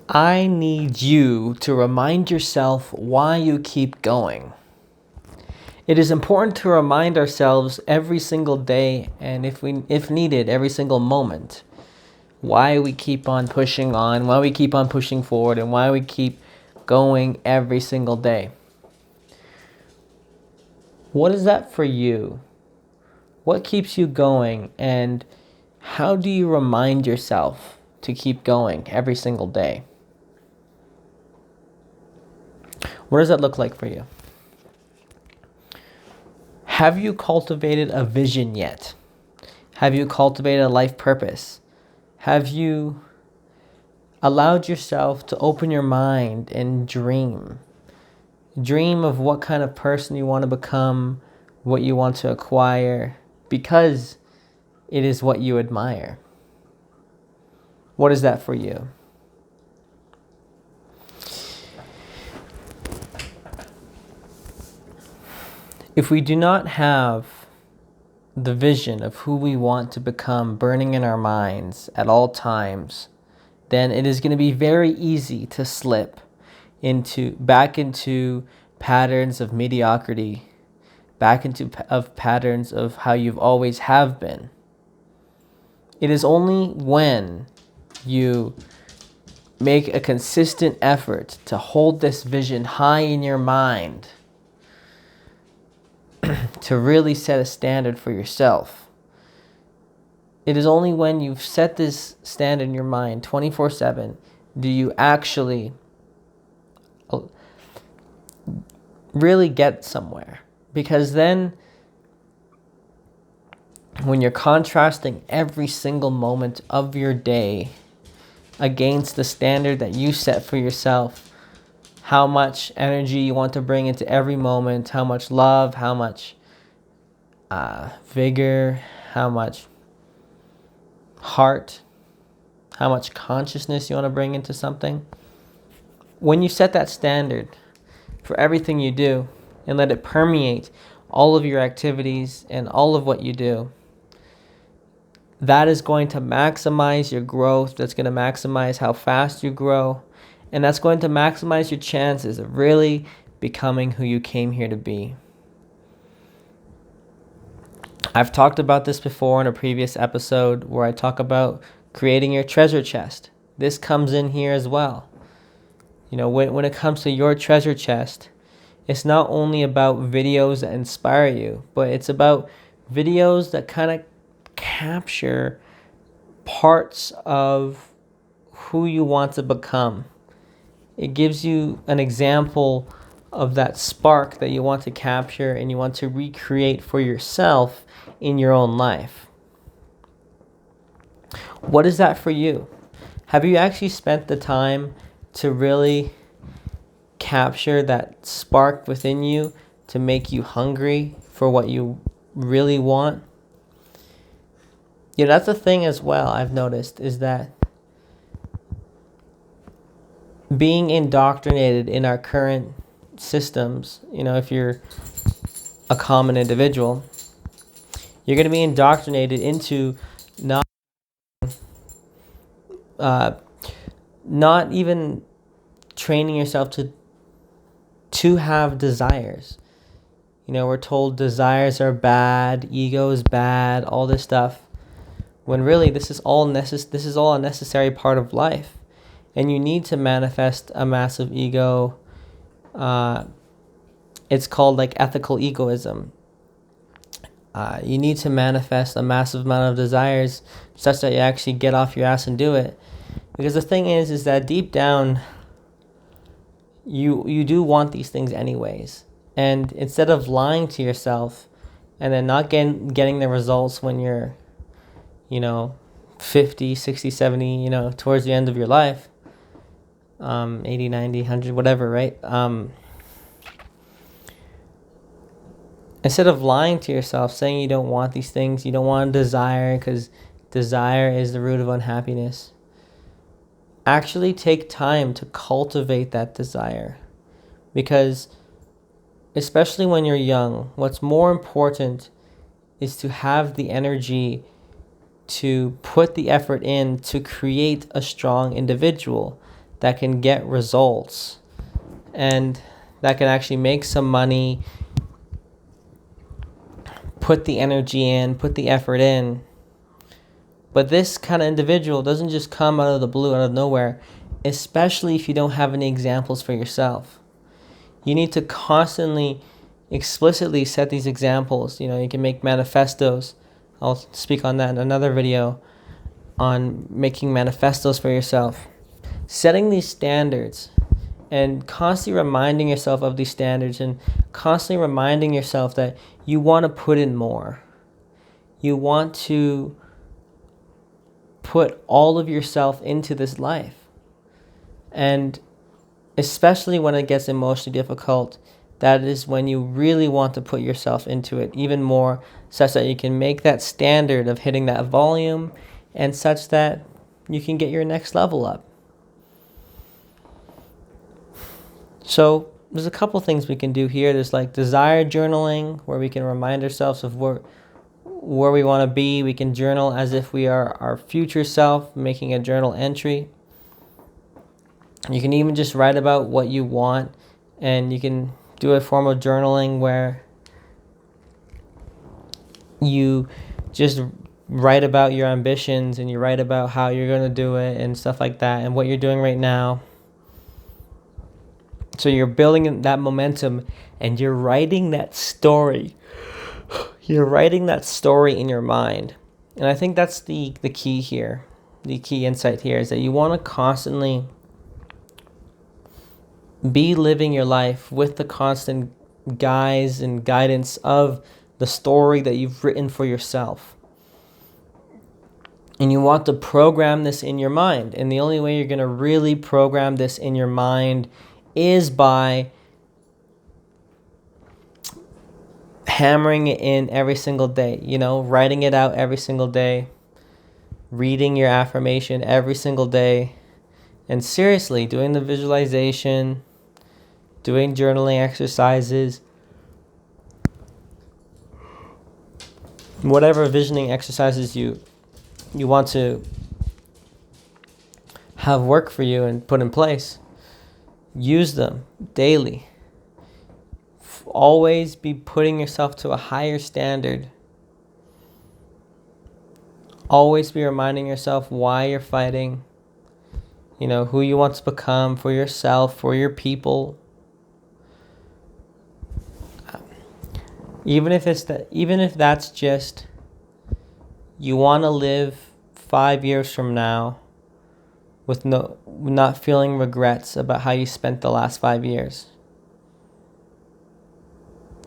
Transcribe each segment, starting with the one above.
I need you to remind yourself why you keep going. It is important to remind ourselves every single day, and if needed, every single moment, why we keep on pushing on, why we keep on pushing forward, and why we keep going every single day. What is that for you? What keeps you going, and how do you remind yourself to keep going every single day? What does that look like for you? Have you cultivated a vision yet? Have you cultivated a life purpose? Have you allowed yourself to open your mind and dream? Dream of what kind of person you want to become, what you want to acquire, because it is what you admire. What is that for you? If we do not have the vision of who we want to become burning in our minds at all times, then it is going to be very easy to slip back into patterns of mediocrity, back into patterns of how you've always have been. It is only when you make a consistent effort to hold this vision high in your mind, to really set a standard for yourself. It is only when you've set this standard in your mind 24/7 do you actually really get somewhere. Because then when you're contrasting every single moment of your day against the standard that you set for yourself, how much energy you want to bring into every moment, how much love, how much vigor, how much heart, how much consciousness you want to bring into something. When you set that standard for everything you do and let it permeate all of your activities and all of what you do, that is going to maximize your growth. That's going to maximize how fast you grow. And that's going to maximize your chances of really becoming who you came here to be. I've talked about this before in a previous episode where I talk about creating your treasure chest. This comes in here as well. You know, when it comes to your treasure chest, it's not only about videos that inspire you, but it's about videos that kind of capture parts of who you want to become. It gives you an example of that spark that you want to capture and you want to recreate for yourself in your own life. What is that for you? Have you actually spent the time to really capture that spark within you to make you hungry for what you really want? Yeah, that's the thing as well I've noticed, is that being indoctrinated in our current systems, if you're a common individual, you're going to be indoctrinated into not even training yourself to have desires. We're told desires are bad, ego is bad, all this stuff, when really this is all a necessary part of life. And you need to manifest a massive ego. It's called ethical egoism. You need to manifest a massive amount of desires such that you actually get off your ass and do it. Because the thing is that deep down, you do want these things anyways. And instead of lying to yourself and then not getting the results when you're, 50, 60, 70, towards the end of your life, 80, 90, 100, whatever, right? Instead of lying to yourself, saying you don't want these things, you don't want desire because desire is the root of unhappiness, actually take time to cultivate that desire. Because especially when you're young, what's more important is to have the energy to put the effort in to create a strong individual that can get results and that can actually make some money, put the energy in, put the effort in. But this kind of individual doesn't just come out of the blue, out of nowhere, especially if you don't have any examples for yourself. You need to constantly, explicitly set these examples. You can make manifestos. I'll speak on that in another video on making manifestos for yourself. Setting these standards and constantly reminding yourself of these standards and constantly reminding yourself that you want to put in more. You want to put all of yourself into this life. And especially when it gets emotionally difficult, that is when you really want to put yourself into it even more, such that you can make that standard of hitting that volume and such that you can get your next level up. So there's a couple things we can do here. There's like desire journaling, where we can remind ourselves of where we want to be. We can journal as if we are our future self, making a journal entry. You can even just write about what you want, and you can do a form of journaling where you just write about your ambitions and you write about how you're going to do it and stuff like that and what you're doing right now. So you're building that momentum and you're writing that story. You're writing that story in your mind. And I think that's the key here. The key insight here is that you want to constantly be living your life with the constant guise and guidance of the story that you've written for yourself. And you want to program this in your mind. And the only way you're going to really program this in your mind is by hammering it in every single day, writing it out every single day, reading your affirmation every single day, and seriously doing the visualization, doing journaling exercises, whatever visioning exercises you want to have work for you and put in place. Use them daily. Always be putting yourself to a higher standard. Always be reminding yourself why you're fighting, who you want to become for yourself, for your people. Even if that's just you want to live 5 years from now with not feeling regrets about how you spent the last 5 years.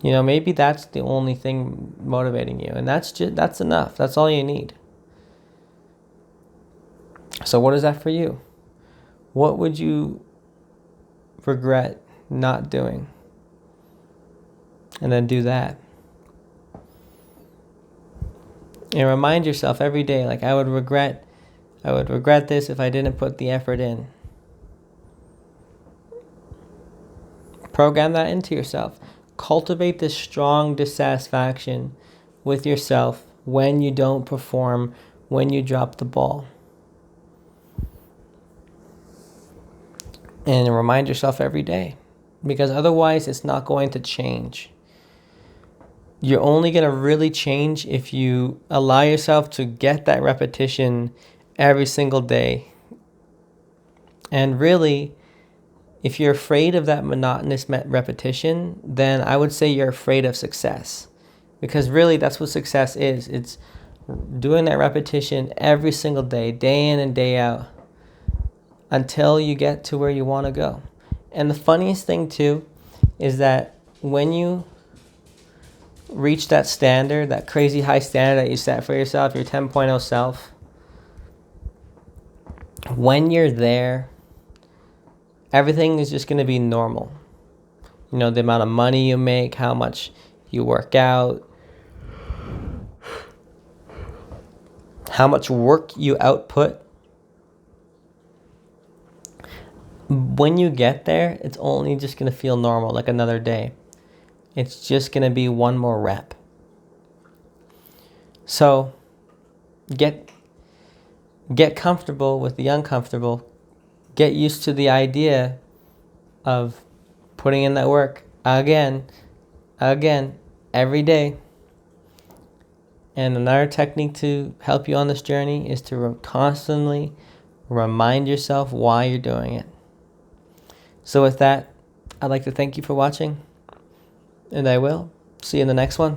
Maybe that's the only thing motivating you, and that's enough. That's all you need. So what is that for you? What would you regret not doing? And then do that. And remind yourself every day, like I would regret this if I didn't put the effort in. Program that into yourself. Cultivate this strong dissatisfaction with yourself when you don't perform, when you drop the ball. And remind yourself every day, because otherwise it's not going to change. You're only going to really change if you allow yourself to get that repetition every single day. And really, if you're afraid of that monotonous repetition, then I would say you're afraid of success. Because really, that's what success is. It's doing that repetition every single day, day in and day out, until you get to where you want to go. And the funniest thing, too, is that when you reach that standard, that crazy high standard that you set for yourself, your 10.0 self, when you're there, everything is just going to be normal. The amount of money you make, how much you work out, how much work you output. When you get there, it's only just going to feel normal, like another day. It's just going to be one more rep. So get comfortable with the uncomfortable. get used to the idea of putting in that work again, every day. And another technique to help you on this journey is to constantly remind yourself why you're doing it. So with that, I'd like to thank you for watching, and I will see you in the next one.